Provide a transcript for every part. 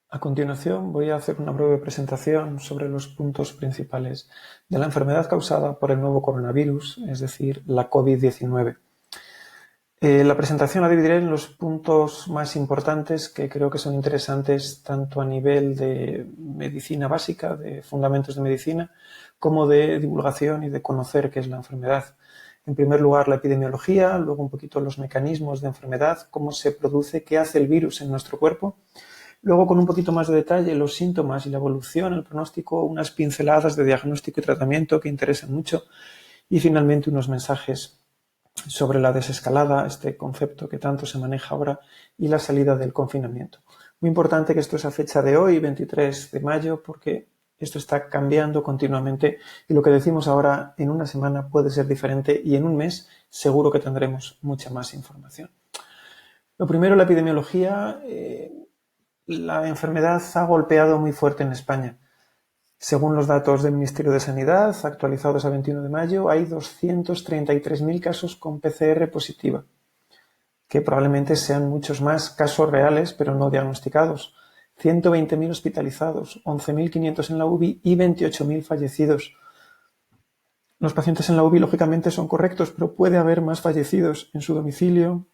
A continuación voy a hacer una breve presentación sobre los puntos principales de la enfermedad causada por el nuevo coronavirus, es decir, la COVID-19. La presentación la dividiré en los puntos más importantes que creo que son interesantes tanto a nivel de medicina básica, de fundamentos de medicina, como de divulgación y de conocer qué es la enfermedad. En primer lugar, la epidemiología, luego un poquito los mecanismos de enfermedad, cómo se produce, qué hace el virus en nuestro cuerpo. Luego, con un poquito más de detalle, los síntomas y la evolución, el pronóstico, unas pinceladas de diagnóstico y tratamiento que interesan mucho. Y finalmente, unos mensajes sobre la desescalada, este concepto que tanto se maneja ahora, y la salida del confinamiento. Muy importante que esto es a fecha de hoy, 23 de mayo, porque esto está cambiando continuamente y lo que decimos ahora en una semana puede ser diferente y en un mes seguro que tendremos mucha más información. Lo primero, la epidemiología. La enfermedad ha golpeado muy fuerte en España. Según los datos del Ministerio de Sanidad, actualizados a 21 de mayo, hay 233.000 casos con PCR positiva, que probablemente sean muchos más casos reales, pero no diagnosticados. 120.000 hospitalizados, 11.500 en la UBI y 28.000 fallecidos. Los pacientes en la UBI, lógicamente, son correctos, pero puede haber más fallecidos en su domicilio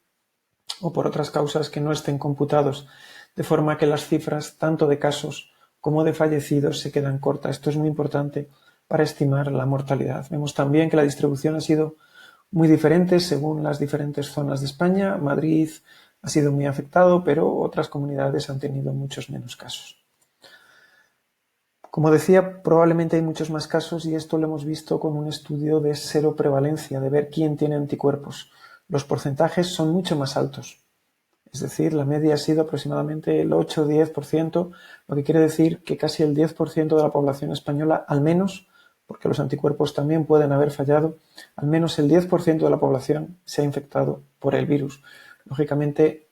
o por otras causas que no estén computados, de forma que las cifras tanto de casos como de fallecidos se quedan cortas. Esto es muy importante para estimar la mortalidad. Vemos también que la distribución ha sido muy diferente según las diferentes zonas de España. Madrid ha sido muy afectado, pero otras comunidades han tenido muchos menos casos. Como decía, probablemente hay muchos más casos y esto lo hemos visto con un estudio de seroprevalencia, de ver quién tiene anticuerpos. Los porcentajes son mucho más altos. Es decir, la media ha sido aproximadamente el 8 o 10%, lo que quiere decir que casi el 10% de la población española, al menos, porque los anticuerpos también pueden haber fallado, al menos el 10% de la población se ha infectado por el virus. Lógicamente,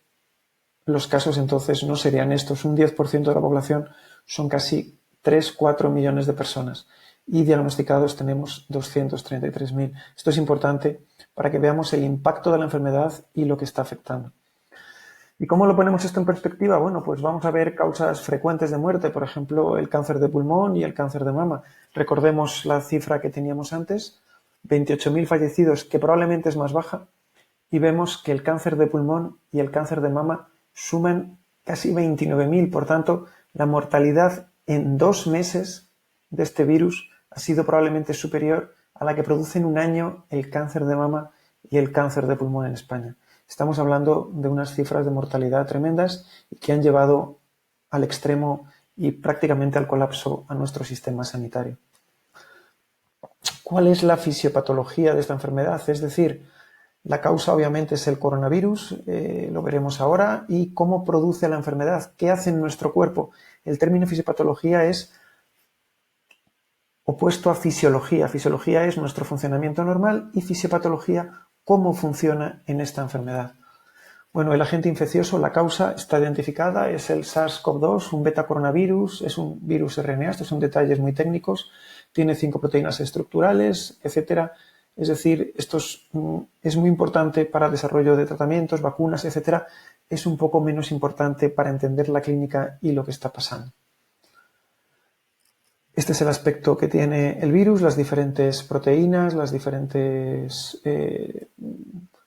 los casos entonces no serían estos. Un 10% de la población son casi 3-4 millones de personas y diagnosticados tenemos 233.000. Esto es importante para que veamos el impacto de la enfermedad y lo que está afectando. ¿Y cómo lo ponemos esto en perspectiva? Bueno, pues vamos a ver causas frecuentes de muerte, por ejemplo, el cáncer de pulmón y el cáncer de mama. Recordemos la cifra que teníamos antes, 28.000 fallecidos, que probablemente es más baja, y vemos que el cáncer de pulmón y el cáncer de mama suman casi 29.000. Por tanto, la mortalidad en 2 meses de este virus ha sido probablemente superior a la que produce en un año el cáncer de mama y el cáncer de pulmón en España. Estamos hablando de unas cifras de mortalidad tremendas y que han llevado al extremo y prácticamente al colapso a nuestro sistema sanitario. ¿Cuál es la fisiopatología de esta enfermedad? Es decir, la causa obviamente es el coronavirus, lo veremos ahora, y cómo produce la enfermedad, qué hace en nuestro cuerpo. El término fisiopatología es opuesto a fisiología. Fisiología es nuestro funcionamiento normal y fisiopatología, cómo funciona en esta enfermedad. Bueno, el agente infeccioso, la causa está identificada, es el SARS-CoV-2, un beta-coronavirus, es un virus RNA, estos son detalles muy técnicos, tiene 5 proteínas estructurales, etcétera. Es decir, esto es muy importante para el desarrollo de tratamientos, vacunas, etcétera. Es un poco menos importante para entender la clínica y lo que está pasando. Este es el aspecto que tiene el virus, las diferentes proteínas, las diferentes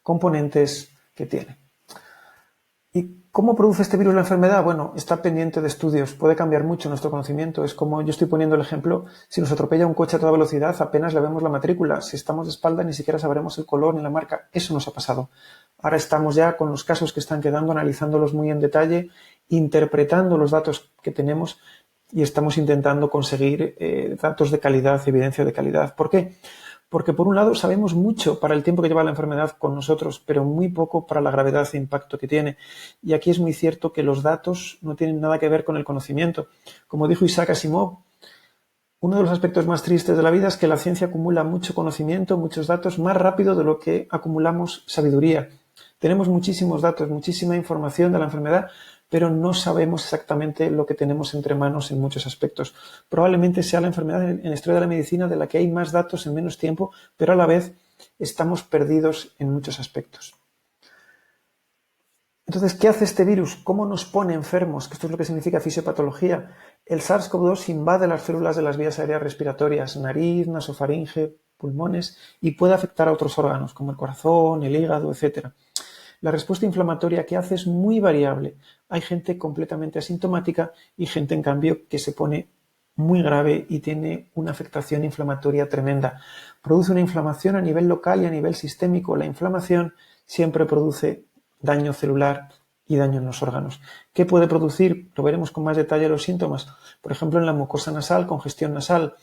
componentes que tiene. ¿Y cómo produce este virus la enfermedad? Bueno, está pendiente de estudios, puede cambiar mucho nuestro conocimiento. Es como yo estoy poniendo el ejemplo, si nos atropella un coche a toda velocidad, apenas le vemos la matrícula. Si estamos de espalda, ni siquiera sabremos el color ni la marca. Eso nos ha pasado. Ahora estamos ya con los casos que están quedando, analizándolos muy en detalle, interpretando los datos que tenemos y estamos intentando conseguir datos de calidad, evidencia de calidad. ¿Por qué? Porque por un lado sabemos mucho para el tiempo que lleva la enfermedad con nosotros, pero muy poco para la gravedad e impacto que tiene. Y aquí es muy cierto que los datos no tienen nada que ver con el conocimiento. Como dijo Isaac Asimov, uno de los aspectos más tristes de la vida es que la ciencia acumula mucho conocimiento, muchos datos, más rápido de lo que acumulamos sabiduría. Tenemos muchísimos datos, muchísima información de la enfermedad, pero no sabemos exactamente lo que tenemos entre manos en muchos aspectos. Probablemente sea la enfermedad en la historia de la medicina de la que hay más datos en menos tiempo, pero a la vez estamos perdidos en muchos aspectos. Entonces, ¿qué hace este virus? ¿Cómo nos pone enfermos? Que esto es lo que significa fisiopatología. El SARS-CoV-2 invade las células de las vías aéreas respiratorias, nariz, nasofaringe, pulmones, y puede afectar a otros órganos, como el corazón, el hígado, etc. La respuesta inflamatoria que hace es muy variable. Hay gente completamente asintomática y gente, en cambio, que se pone muy grave y tiene una afectación inflamatoria tremenda. Produce una inflamación a nivel local y a nivel sistémico. La inflamación siempre produce daño celular y daño en los órganos. ¿Qué puede producir? Lo veremos con más detalle los síntomas. Por ejemplo, en la mucosa nasal, congestión nasal.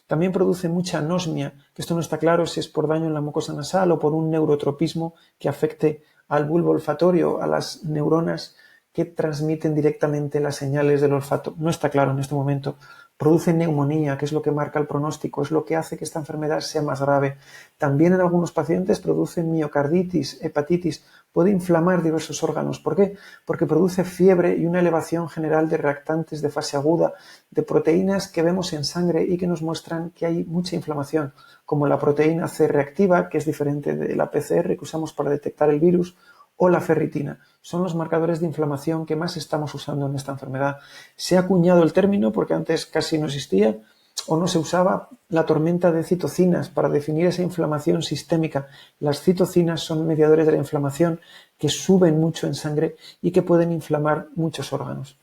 También produce mucha anosmia, que esto no está claro si es por daño en la mucosa nasal o por un neurotropismo que afecte al bulbo olfatorio, a las neuronas que transmiten directamente las señales del olfato. No está claro en este momento. Produce neumonía, que es lo que marca el pronóstico, es lo que hace que esta enfermedad sea más grave. También en algunos pacientes produce miocarditis, hepatitis, puede inflamar diversos órganos. ¿Por qué? Porque produce fiebre y una elevación general de reactantes de fase aguda, de proteínas que vemos en sangre y que nos muestran que hay mucha inflamación, como la proteína C reactiva, que es diferente de la PCR que usamos para detectar el virus, o la ferritina. Son los marcadores de inflamación que más estamos usando en esta enfermedad. Se ha acuñado el término, porque antes casi no existía, o no se usaba, la tormenta de citocinas para definir esa inflamación sistémica. Las citocinas son mediadores de la inflamación que suben mucho en sangre y que pueden inflamar muchos órganos.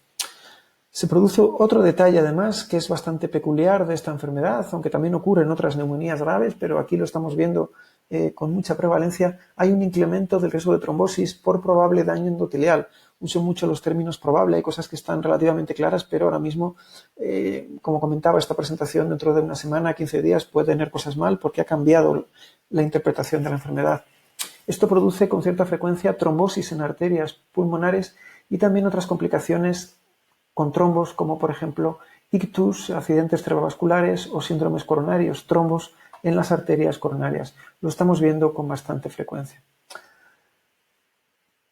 Se produce otro detalle, además, que es bastante peculiar de esta enfermedad, aunque también ocurre en otras neumonías graves, pero aquí lo estamos viendo con mucha prevalencia. Hay un incremento del riesgo de trombosis por probable daño endotelial. Uso mucho los términos probable, hay cosas que están relativamente claras, pero ahora mismo, como comentaba, esta presentación dentro de una semana, 15 días, puede tener cosas mal porque ha cambiado la interpretación de la enfermedad. Esto produce con cierta frecuencia trombosis en arterias pulmonares y también otras complicaciones con trombos como por ejemplo ictus, accidentes cerebrovasculares o síndromes coronarios, trombos en las arterias coronarias. Lo estamos viendo con bastante frecuencia.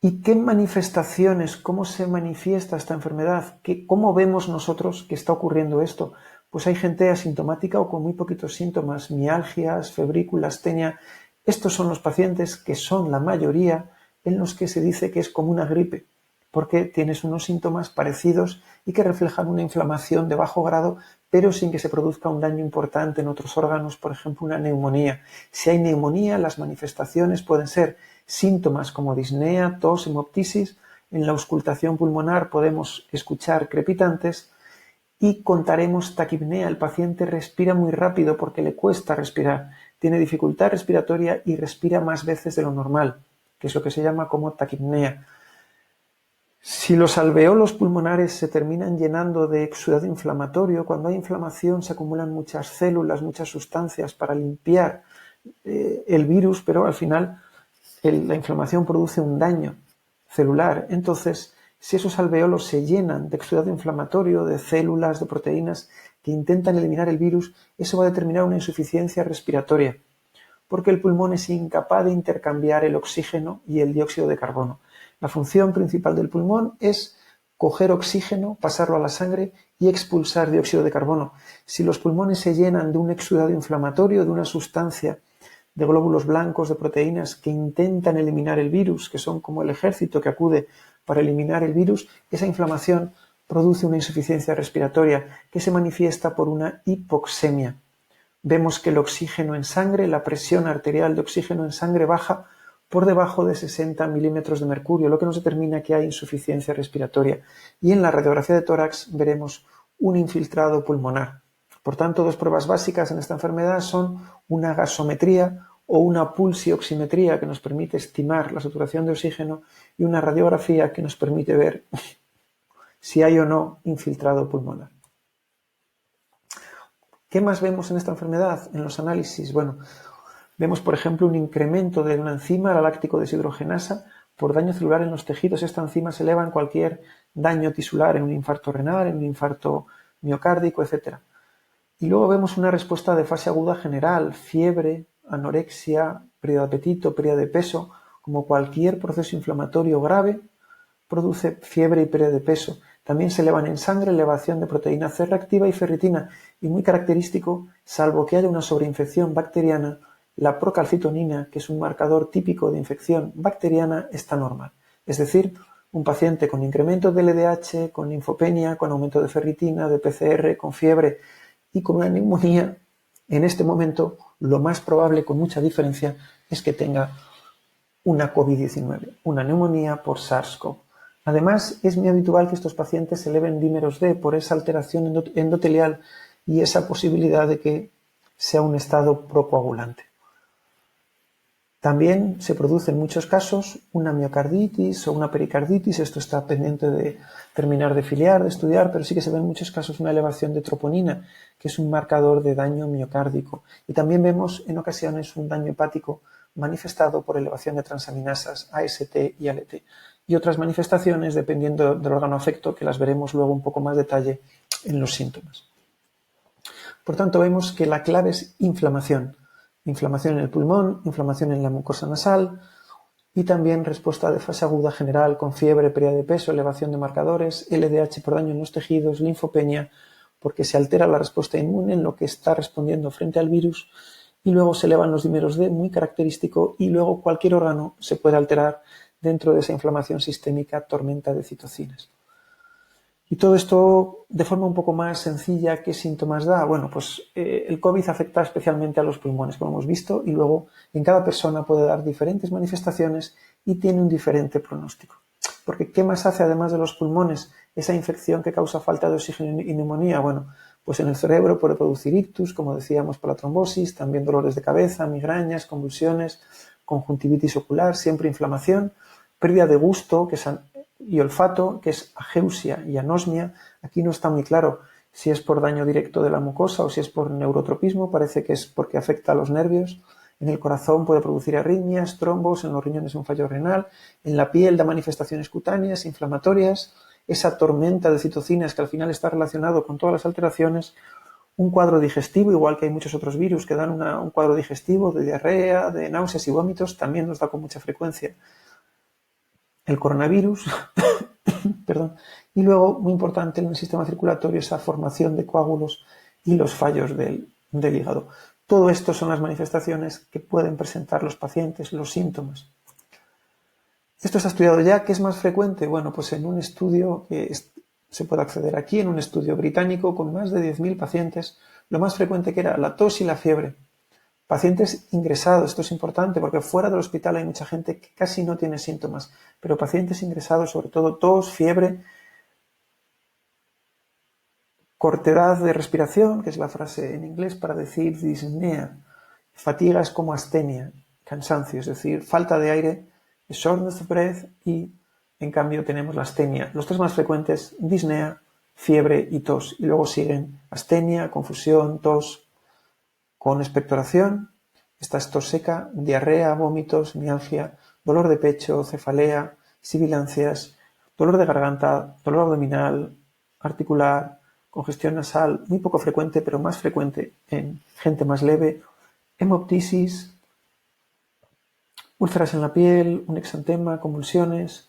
¿Y qué manifestaciones, cómo se manifiesta esta enfermedad? ¿Cómo vemos nosotros que está ocurriendo esto? Pues hay gente asintomática o con muy poquitos síntomas, mialgias, febrícula, astenia. Estos son los pacientes que son la mayoría en los que se dice que es como una gripe, porque tienes unos síntomas parecidos y que reflejan una inflamación de bajo grado, pero sin que se produzca un daño importante en otros órganos, por ejemplo, una neumonía. Si hay neumonía, las manifestaciones pueden ser síntomas como disnea, tos, hemoptisis. En la auscultación pulmonar podemos escuchar crepitantes y contaremos taquipnea. El paciente respira muy rápido porque le cuesta respirar, tiene dificultad respiratoria y respira más veces de lo normal, que es lo que se llama como taquipnea. Si los alveolos pulmonares se terminan llenando de exudado inflamatorio, cuando hay inflamación se acumulan muchas células, muchas sustancias para limpiar el virus, pero al final la inflamación produce un daño celular. Entonces, si esos alveolos se llenan de exudado inflamatorio, de células, de proteínas que intentan eliminar el virus, eso va a determinar una insuficiencia respiratoria, porque el pulmón es incapaz de intercambiar el oxígeno y el dióxido de carbono. La función principal del pulmón es coger oxígeno, pasarlo a la sangre y expulsar dióxido de carbono. Si los pulmones se llenan de un exudado inflamatorio, de una sustancia de glóbulos blancos, de proteínas que intentan eliminar el virus, que son como el ejército que acude para eliminar el virus, esa inflamación produce una insuficiencia respiratoria que se manifiesta por una hipoxemia. Vemos que el oxígeno en sangre, la presión arterial de oxígeno en sangre baja por debajo de 60 milímetros de mercurio, lo que nos determina que hay insuficiencia respiratoria. Y en la radiografía de tórax veremos un infiltrado pulmonar. Por tanto, dos pruebas básicas en esta enfermedad son una gasometría o una pulsioximetría que nos permite estimar la saturación de oxígeno y una radiografía que nos permite ver si hay o no infiltrado pulmonar. ¿Qué más vemos en esta enfermedad? En los análisis, bueno, vemos por ejemplo un incremento de una enzima, la láctico deshidrogenasa, por daño celular en los tejidos. Esta enzima se eleva en cualquier daño tisular, en un infarto renal, en un infarto miocárdico, etc. Y luego vemos una respuesta de fase aguda general, fiebre, anorexia, pérdida de apetito, pérdida de peso. Como cualquier proceso inflamatorio grave, produce fiebre y pérdida de peso. También se elevan en sangre elevación de proteína C reactiva y ferritina. Y muy característico, salvo que haya una sobreinfección bacteriana, la procalcitonina, que es un marcador típico de infección bacteriana, está normal. Es decir, un paciente con incremento del LDH, con linfopenia, con aumento de ferritina, de PCR, con fiebre y con una neumonía, en este momento lo más probable, con mucha diferencia, es que tenga una COVID-19, una neumonía por SARS-CoV. Además, es muy habitual que estos pacientes eleven dímeros D por esa alteración endotelial y esa posibilidad de que sea un estado procoagulante. También se produce en muchos casos una miocarditis o una pericarditis. Esto está pendiente de terminar de filiar, de estudiar, pero sí que se ve en muchos casos una elevación de troponina, que es un marcador de daño miocárdico. Y también vemos en ocasiones un daño hepático manifestado por elevación de transaminasas AST y ALT. Y otras manifestaciones dependiendo del órgano afecto, que las veremos luego un poco más detalle en los síntomas. Por tanto, vemos que la clave es inflamación. Inflamación en el pulmón, inflamación en la mucosa nasal y también respuesta de fase aguda general con fiebre, pérdida de peso, elevación de marcadores, LDH por daño en los tejidos, linfopenia, porque se altera la respuesta inmune en lo que está respondiendo frente al virus y luego se elevan los dímeros D, muy característico, y luego cualquier órgano se puede alterar dentro de esa inflamación sistémica, tormenta de citocinas. Y todo esto de forma un poco más sencilla, ¿qué síntomas da? Bueno, pues el COVID afecta especialmente a los pulmones, como hemos visto, y luego en cada persona puede dar diferentes manifestaciones y tiene un diferente pronóstico. Porque ¿qué más hace además de los pulmones esa infección que causa falta de oxígeno y neumonía? Bueno, pues en el cerebro puede producir ictus, como decíamos, por la trombosis, también dolores de cabeza, migrañas, convulsiones, conjuntivitis ocular, siempre inflamación, pérdida de gusto, y olfato, que es ageusia y anosmia. Aquí no está muy claro si es por daño directo de la mucosa o si es por neurotropismo, parece que es porque afecta a los nervios. En el corazón puede producir arritmias, trombos, en los riñones un fallo renal, en la piel da manifestaciones cutáneas, inflamatorias, esa tormenta de citocinas que al final está relacionado con todas las alteraciones, un cuadro digestivo, igual que hay muchos otros virus que dan un cuadro digestivo de diarrea, de náuseas y vómitos, también nos da con mucha frecuencia el coronavirus, perdón, y luego, muy importante en el sistema circulatorio, esa formación de coágulos y los fallos del hígado. Todo esto son las manifestaciones que pueden presentar los pacientes, los síntomas. Esto se ha estudiado ya. ¿Qué es más frecuente? Bueno, pues en un estudio que se puede acceder aquí, en un estudio británico con más de 10.000 pacientes, lo más frecuente que era la tos y la fiebre. Pacientes ingresados, esto es importante porque fuera del hospital hay mucha gente que casi no tiene síntomas, pero pacientes ingresados, sobre todo tos, fiebre, cortedad de respiración, que es la frase en inglés para decir disnea, fatigas como astenia, cansancio, es decir, falta de aire, shortness of breath, y en cambio tenemos la astenia. Los tres más frecuentes, disnea, fiebre y tos, y luego siguen astenia, confusión, tos, con expectoración, esta es tos seca, diarrea, vómitos, mialgia, dolor de pecho, cefalea, sibilancias, dolor de garganta, dolor abdominal, articular, congestión nasal, muy poco frecuente, pero más frecuente en gente más leve, hemoptisis, úlceras en la piel, un exantema, convulsiones,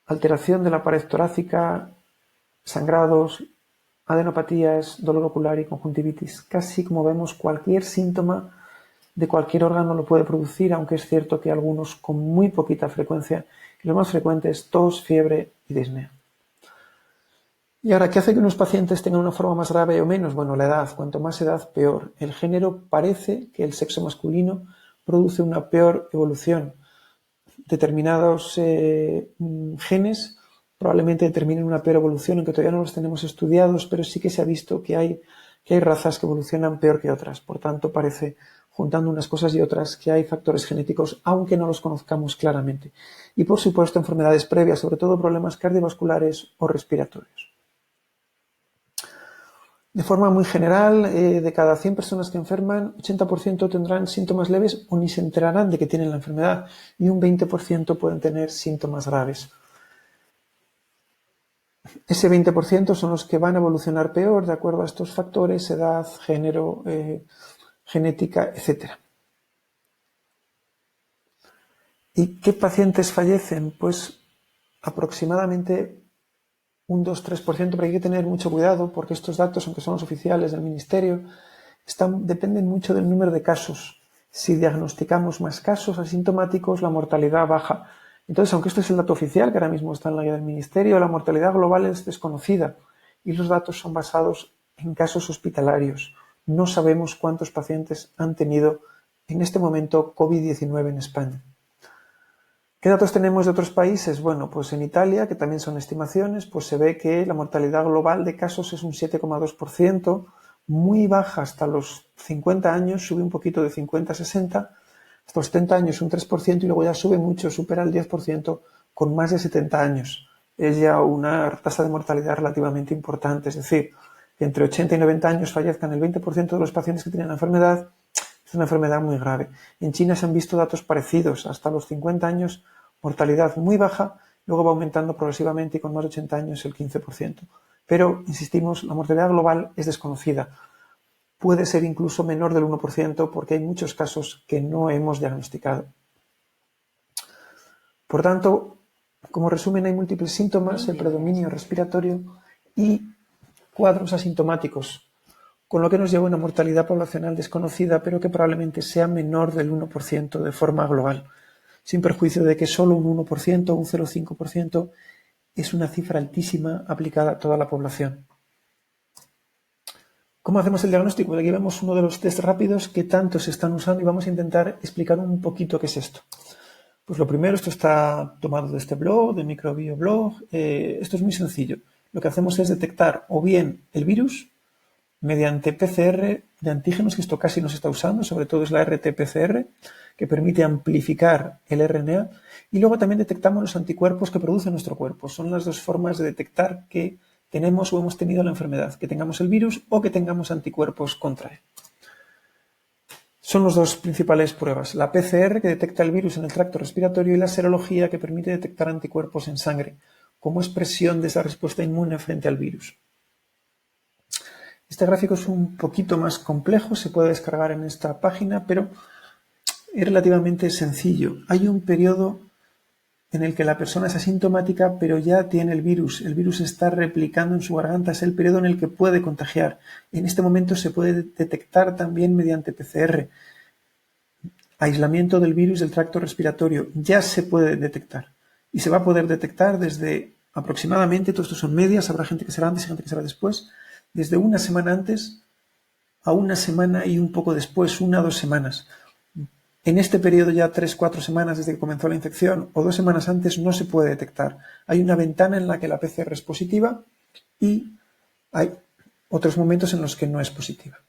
alteración de la pared torácica, sangrados, adenopatías, dolor ocular y conjuntivitis. Casi, como vemos, cualquier síntoma de cualquier órgano lo puede producir, aunque es cierto que algunos con muy poquita frecuencia, y lo más frecuente es tos, fiebre y disnea. Y ahora, ¿qué hace que unos pacientes tengan una forma más grave o menos? Bueno, la edad. Cuanto más edad, peor. El género parece que el sexo masculino produce una peor evolución. Determinados genes probablemente determinen una peor evolución, aunque todavía no los tenemos estudiados, pero sí que se ha visto que hay razas que evolucionan peor que otras. Por tanto, parece, juntando unas cosas y otras, que hay factores genéticos, aunque no los conozcamos claramente. Y, por supuesto, enfermedades previas, sobre todo problemas cardiovasculares o respiratorios. De forma muy general, de cada 100 personas que enferman, 80% tendrán síntomas leves o ni se enterarán de que tienen la enfermedad, y un 20% pueden tener síntomas graves. Ese 20% son los que van a evolucionar peor de acuerdo a estos factores, edad, género, genética, etc. ¿Y qué pacientes fallecen? Pues aproximadamente un 2-3%, pero hay que tener mucho cuidado porque estos datos, aunque son los oficiales del Ministerio, dependen mucho del número de casos. Si diagnosticamos más casos asintomáticos, la mortalidad baja. Entonces, aunque esto es el dato oficial, que ahora mismo está en la guía del Ministerio, la mortalidad global es desconocida y los datos son basados en casos hospitalarios. No sabemos cuántos pacientes han tenido en este momento COVID-19 en España. ¿Qué datos tenemos de otros países? Bueno, pues en Italia, que también son estimaciones, pues se ve que la mortalidad global de casos es un 7,2%, muy baja hasta los 50 años, sube un poquito de 50 a 60, hasta los 70 años un 3% y luego ya sube mucho, supera el 10% con más de 70 años. Es ya una tasa de mortalidad relativamente importante, es decir, que entre 80 y 90 años fallezcan el 20% de los pacientes que tienen la enfermedad, es una enfermedad muy grave. En China se han visto datos parecidos, hasta los 50 años mortalidad muy baja, luego va aumentando progresivamente y con más de 80 años el 15%. Pero, insistimos, la mortalidad global es desconocida. Puede ser incluso menor del 1% porque hay muchos casos que no hemos diagnosticado. Por tanto, como resumen, hay múltiples síntomas, el predominio respiratorio y cuadros asintomáticos, con lo que nos lleva a una mortalidad poblacional desconocida, pero que probablemente sea menor del 1% de forma global, sin perjuicio de que solo un 1%, un 0,5% es una cifra altísima aplicada a toda la población. ¿Cómo hacemos el diagnóstico? Aquí vemos uno de los test rápidos que tanto se están usando y vamos a intentar explicar un poquito qué es esto. Pues lo primero, esto está tomado de este blog, de Microbioblog. Esto es muy sencillo. Lo que hacemos es detectar o bien el virus mediante PCR de antígenos, que esto casi no se está usando, sobre todo es la RT-PCR, que permite amplificar el RNA, y luego también detectamos los anticuerpos que produce nuestro cuerpo. Son las dos formas de detectar que tenemos o hemos tenido la enfermedad, que tengamos el virus o que tengamos anticuerpos contra él. Son las dos principales pruebas, la PCR, que detecta el virus en el tracto respiratorio, y la serología, que permite detectar anticuerpos en sangre, como expresión de esa respuesta inmune frente al virus. Este gráfico es un poquito más complejo, se puede descargar en esta página, pero es relativamente sencillo. Hay un periodo en el que la persona es asintomática, pero ya tiene el virus está replicando en su garganta, es el periodo en el que puede contagiar. En este momento se puede detectar también mediante PCR. Aislamiento del virus del tracto respiratorio, ya se puede detectar. Y se va a poder detectar desde aproximadamente, todo esto son medias, habrá gente que será antes y gente que será después, desde una semana antes a una semana y un poco después, 1 a 2 semanas. En este periodo ya 3-4 semanas desde que comenzó la infección o 2 semanas antes no se puede detectar. Hay una ventana en la que la PCR es positiva y hay otros momentos en los que no es positiva.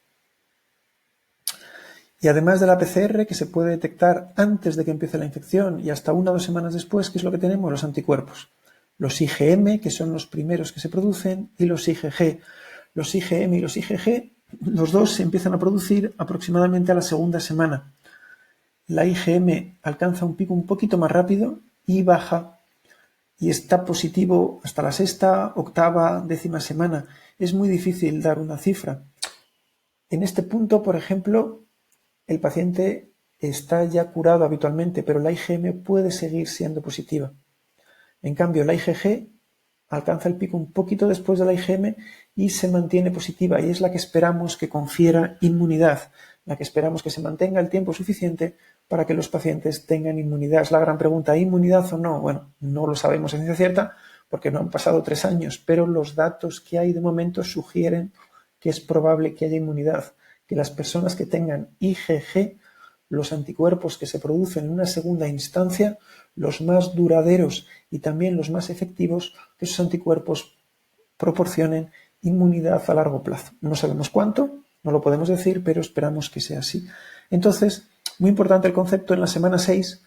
Y además de la PCR, que se puede detectar antes de que empiece la infección y hasta 1 o 2 semanas después, ¿qué es lo que tenemos? Los anticuerpos. Los IgM, que son los primeros que se producen, y los IgG. Los IgM y los IgG, los dos se empiezan a producir aproximadamente a la segunda semana. La IgM alcanza un pico un poquito más rápido y baja y está positivo hasta la sexta, octava, décima semana. Es muy difícil dar una cifra. En este punto, por ejemplo, el paciente está ya curado habitualmente, pero la IgM puede seguir siendo positiva. En cambio, la IgG alcanza el pico un poquito después de la IgM y se mantiene positiva, y es la que esperamos que confiera inmunidad, la que esperamos que se mantenga el tiempo suficiente para que los pacientes tengan inmunidad. Es la gran pregunta, ¿inmunidad o no? Bueno, no lo sabemos a ciencia cierta porque no han pasado 3 años, pero los datos que hay de momento sugieren que es probable que haya inmunidad, que las personas que tengan IgG, los anticuerpos que se producen en una segunda instancia, los más duraderos y también los más efectivos, que esos anticuerpos proporcionen inmunidad a largo plazo. No sabemos cuánto, no lo podemos decir, pero esperamos que sea así. Entonces, muy importante el concepto, en la semana 6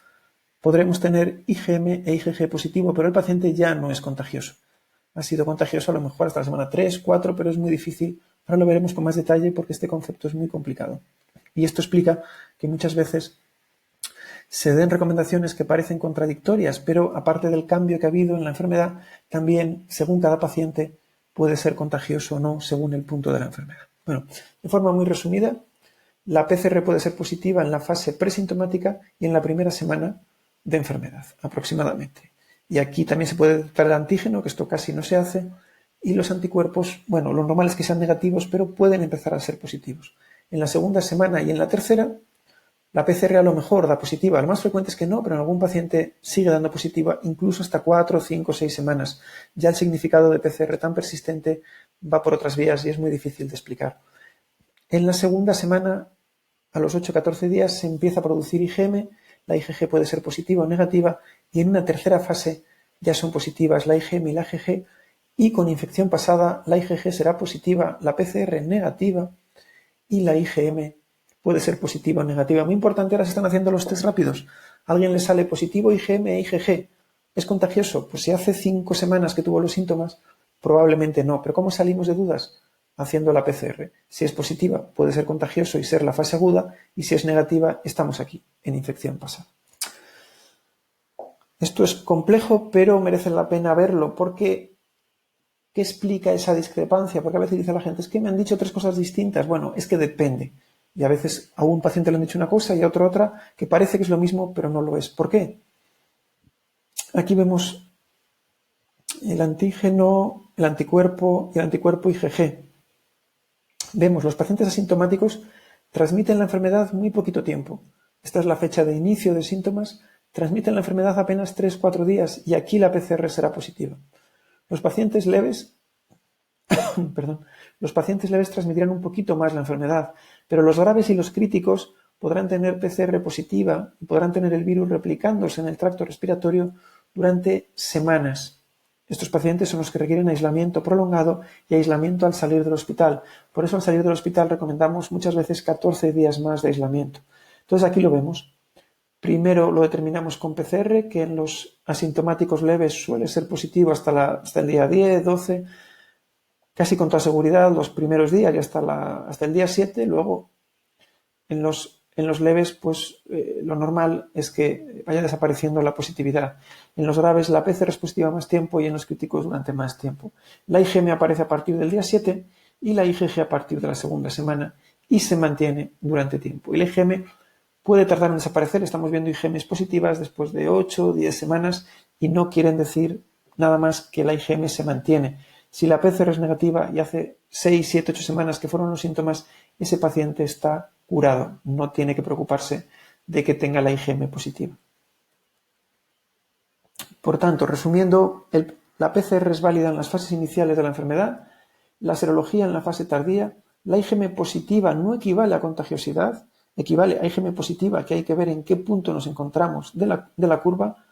podremos tener IgM e IgG positivo, pero el paciente ya no es contagioso. Ha sido contagioso a lo mejor hasta la semana 3, 4, pero es muy difícil. Ahora lo veremos con más detalle porque este concepto es muy complicado. Y esto explica que muchas veces se den recomendaciones que parecen contradictorias, pero aparte del cambio que ha habido en la enfermedad, también, según cada paciente, puede ser contagioso o no según el punto de la enfermedad. Bueno, de forma muy resumida, la PCR puede ser positiva en la fase presintomática y en la primera semana de enfermedad, aproximadamente. Y aquí también se puede detectar el antígeno, que esto casi no se hace, y los anticuerpos, bueno, lo normal es que sean negativos, pero pueden empezar a ser positivos. En la segunda semana y en la tercera La PCR a lo mejor da positiva, lo más frecuente es que no, pero en algún paciente sigue dando positiva incluso hasta 4, 5, 6 semanas. Ya el significado de PCR tan persistente va por otras vías y es muy difícil de explicar. En la segunda semana, a los 8-14 días, se empieza a producir IgM, la IgG puede ser positiva o negativa, y en una tercera fase ya son positivas la IgM y la IgG, y con infección pasada la IgG será positiva, la PCR negativa y la IgM puede ser positiva o negativa. Muy importante, ahora se están haciendo los test rápidos. A alguien le sale positivo IgM e IgG. ¿Es contagioso? Pues si hace 5 semanas que tuvo los síntomas, probablemente no. ¿Pero cómo salimos de dudas? Haciendo la PCR. Si es positiva, puede ser contagioso y ser la fase aguda, y si es negativa, estamos aquí, en infección pasada. Esto es complejo, pero merece la pena verlo, porque ¿qué explica esa discrepancia? Porque a veces dice la gente, es que me han dicho 3 cosas distintas. Bueno, es que depende. Y a veces a un paciente le han dicho una cosa y a otro otra, que parece que es lo mismo, pero no lo es. ¿Por qué? Aquí vemos el antígeno, el anticuerpo y el anticuerpo IgG. Vemos, los pacientes asintomáticos transmiten la enfermedad muy poquito tiempo. Esta es la fecha de inicio de síntomas. Transmiten la enfermedad apenas 3-4 días y aquí la PCR será positiva. Los pacientes leves los pacientes leves transmitirán un poquito más la enfermedad, pero los graves y los críticos podrán tener PCR positiva y podrán tener el virus replicándose en el tracto respiratorio durante semanas. Estos pacientes son los que requieren aislamiento prolongado y aislamiento al salir del hospital. Por eso al salir del hospital recomendamos muchas veces 14 días más de aislamiento. Entonces aquí lo vemos. Primero lo determinamos con PCR, que en los asintomáticos leves suele ser positivo hasta el día 10, 12, casi con toda seguridad los primeros días y hasta el día 7. Luego en los leves pues lo normal es que vaya desapareciendo la positividad. En los graves la PCR es positiva más tiempo y en los críticos durante más tiempo. La IgM aparece a partir del día 7 y la IgG a partir de la segunda semana y se mantiene durante tiempo. Y la IgM puede tardar en desaparecer. Estamos viendo IgMs positivas después de 8 o 10 semanas y no quieren decir nada más que la IgM se mantiene. Si la PCR es negativa y hace 6, 7, 8 semanas que fueron los síntomas, ese paciente está curado. No tiene que preocuparse de que tenga la IgM positiva. Por tanto, resumiendo, la PCR es válida en las fases iniciales de la enfermedad, la serología en la fase tardía, la IgM positiva no equivale a contagiosidad, equivale a IgM positiva, que hay que ver en qué punto nos encontramos de la curva,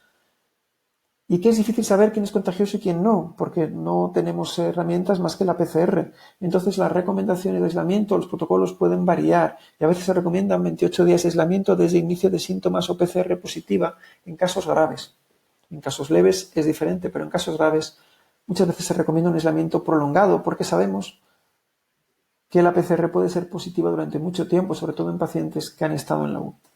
y que es difícil saber quién es contagioso y quién no, porque no tenemos herramientas más que la PCR. Entonces las recomendaciones de aislamiento, los protocolos pueden variar y a veces se recomiendan 28 días de aislamiento desde inicio de síntomas o PCR positiva en casos graves. En casos leves es diferente, pero en casos graves muchas veces se recomienda un aislamiento prolongado porque sabemos que la PCR puede ser positiva durante mucho tiempo, sobre todo en pacientes que han estado en la UTI.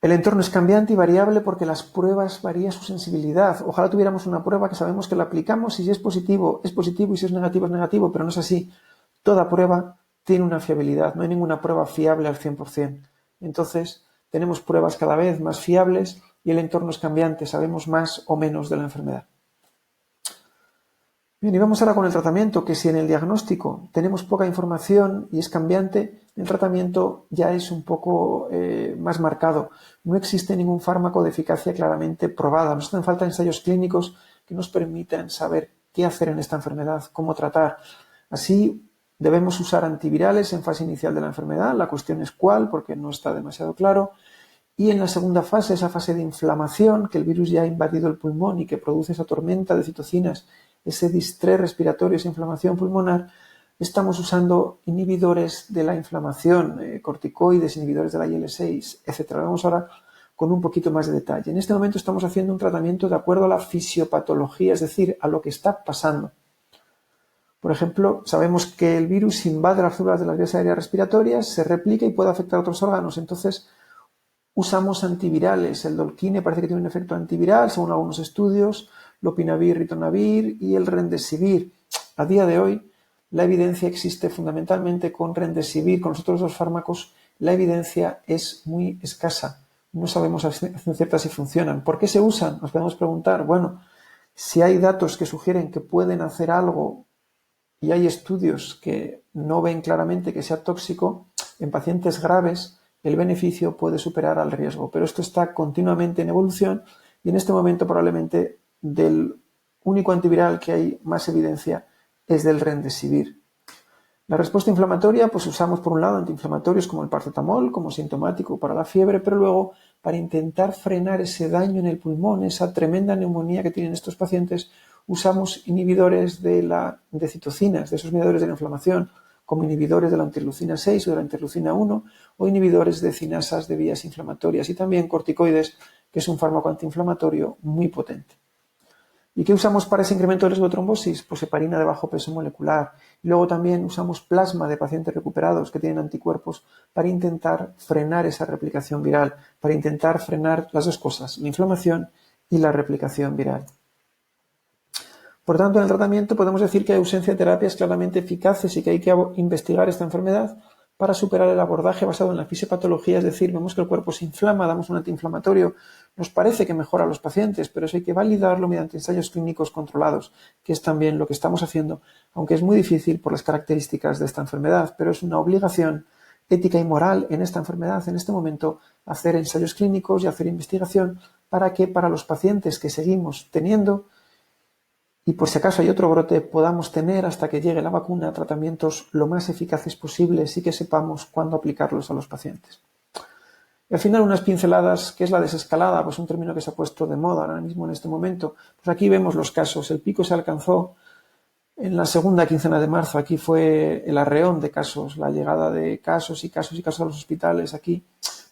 El entorno es cambiante y variable porque las pruebas varía su sensibilidad. Ojalá tuviéramos una prueba que sabemos que la aplicamos y si es positivo y si es negativo, pero no es así. Toda prueba tiene una fiabilidad, no hay ninguna prueba fiable al 100%. Entonces, tenemos pruebas cada vez más fiables y el entorno es cambiante, sabemos más o menos de la enfermedad. Bien, y vamos ahora con el tratamiento, que si en el diagnóstico tenemos poca información y es cambiante, el tratamiento ya es un poco más marcado. No existe ningún fármaco de eficacia claramente probada. Nos hacen falta ensayos clínicos que nos permitan saber qué hacer en esta enfermedad, cómo tratar. Así, debemos usar antivirales en fase inicial de la enfermedad. La cuestión es cuál, porque no está demasiado claro. Y en la segunda fase, esa fase de inflamación, que el virus ya ha invadido el pulmón y que produce esa tormenta de citocinas, ese distrés respiratorio, esa inflamación pulmonar, estamos usando inhibidores de la inflamación, corticoides, inhibidores de la IL-6, etc. Vamos ahora con un poquito más de detalle. En este momento estamos haciendo un tratamiento de acuerdo a la fisiopatología, es decir, a lo que está pasando. Por ejemplo, sabemos que el virus invade las células de las vías aéreas respiratorias, se replica y puede afectar a otros órganos. Entonces, usamos antivirales. El Dolquine parece que tiene un efecto antiviral, según algunos estudios, lopinavir, ritonavir y el remdesivir. A día de hoy, la evidencia existe fundamentalmente con remdesivir. Con los otros dos fármacos, la evidencia es muy escasa. No sabemos a ciencia cierta si funcionan. ¿Por qué se usan? Nos podemos preguntar. Bueno, si hay datos que sugieren que pueden hacer algo y hay estudios que no ven claramente que sea tóxico, en pacientes graves el beneficio puede superar al riesgo, pero esto está continuamente en evolución y en este momento probablemente del único antiviral que hay más evidencia es del Remdesivir. La respuesta inflamatoria, pues usamos por un lado antiinflamatorios como el paracetamol, como sintomático para la fiebre, pero luego para intentar frenar ese daño en el pulmón, esa tremenda neumonía que tienen estos pacientes, usamos inhibidores de citocinas, de esos mediadores de la inflamación, como inhibidores de la interleucina 6 o de la interleucina 1, o inhibidores de cinasas de vías inflamatorias y también corticoides, que es un fármaco antiinflamatorio muy potente. ¿Y qué usamos para ese incremento de riesgo de trombosis? Pues heparina de bajo peso molecular. Y luego también usamos plasma de pacientes recuperados que tienen anticuerpos para intentar frenar esa replicación viral, para intentar frenar las dos cosas, la inflamación y la replicación viral. Por tanto, en el tratamiento podemos decir que hay ausencia de terapias claramente eficaces y que hay que investigar esta enfermedad para superar el abordaje basado en la fisiopatología, es decir, vemos que el cuerpo se inflama, damos un antiinflamatorio, nos parece que mejora a los pacientes, pero eso hay que validarlo mediante ensayos clínicos controlados, que es también lo que estamos haciendo, aunque es muy difícil por las características de esta enfermedad, pero es una obligación ética y moral en esta enfermedad, en este momento, hacer ensayos clínicos y hacer investigación para que para los pacientes que seguimos teniendo, y por si acaso hay otro brote, podamos tener hasta que llegue la vacuna tratamientos lo más eficaces posibles y que sepamos cuándo aplicarlos a los pacientes. Y al final unas pinceladas, ¿qué es la desescalada? Pues un término que se ha puesto de moda ahora mismo en este momento. Pues aquí vemos los casos. El pico se alcanzó en la segunda quincena de marzo. Aquí fue el arreón de casos, la llegada de casos y casos y casos a los hospitales. Aquí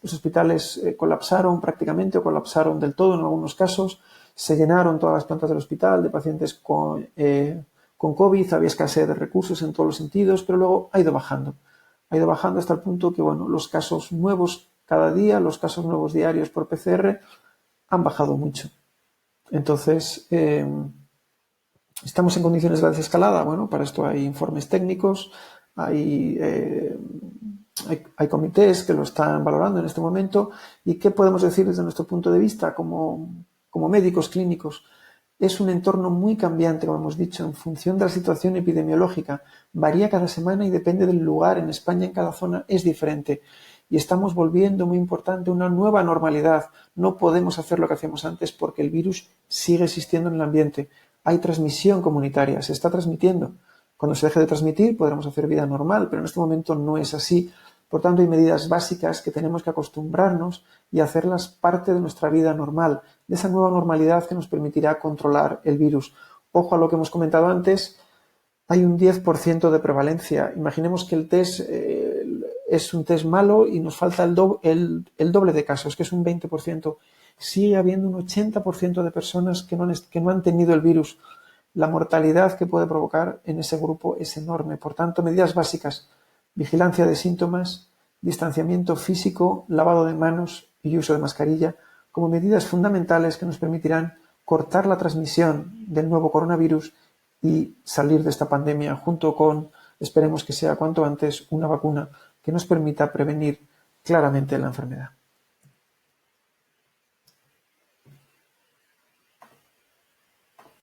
los hospitales colapsaron prácticamente o colapsaron del todo en algunos casos. Se llenaron todas las plantas del hospital de pacientes con COVID, había escasez de recursos en todos los sentidos, pero luego ha ido bajando. Ha ido bajando hasta el punto que, bueno, los casos nuevos cada día, los casos nuevos diarios por PCR han bajado mucho. Entonces, ¿estamos en condiciones de desescalada? Bueno, para esto hay informes técnicos, hay comités que lo están valorando en este momento. ¿Y qué podemos decir desde nuestro punto de vista como médicos clínicos? Es un entorno muy cambiante, como hemos dicho, en función de la situación epidemiológica. Varía cada semana y depende del lugar. En España, en cada zona, es diferente. Y estamos volviendo, muy importante, a una nueva normalidad. No podemos hacer lo que hacíamos antes porque el virus sigue existiendo en el ambiente. Hay transmisión comunitaria, se está transmitiendo. Cuando se deje de transmitir podremos hacer vida normal, pero en este momento no es así. Por tanto, hay medidas básicas que tenemos que acostumbrarnos y hacerlas parte de nuestra vida normal, de esa nueva normalidad que nos permitirá controlar el virus. Ojo a lo que hemos comentado antes, hay un 10% de prevalencia. Imaginemos que el test es un test malo y nos falta el doble de casos, que es un 20%. Sigue habiendo un 80% de personas que no han tenido el virus. La mortalidad que puede provocar en ese grupo es enorme. Por tanto, medidas básicas: vigilancia de síntomas, distanciamiento físico, lavado de manos y uso de mascarilla, como medidas fundamentales que nos permitirán cortar la transmisión del nuevo coronavirus y salir de esta pandemia junto con, esperemos que sea cuanto antes, una vacuna que nos permita prevenir claramente la enfermedad.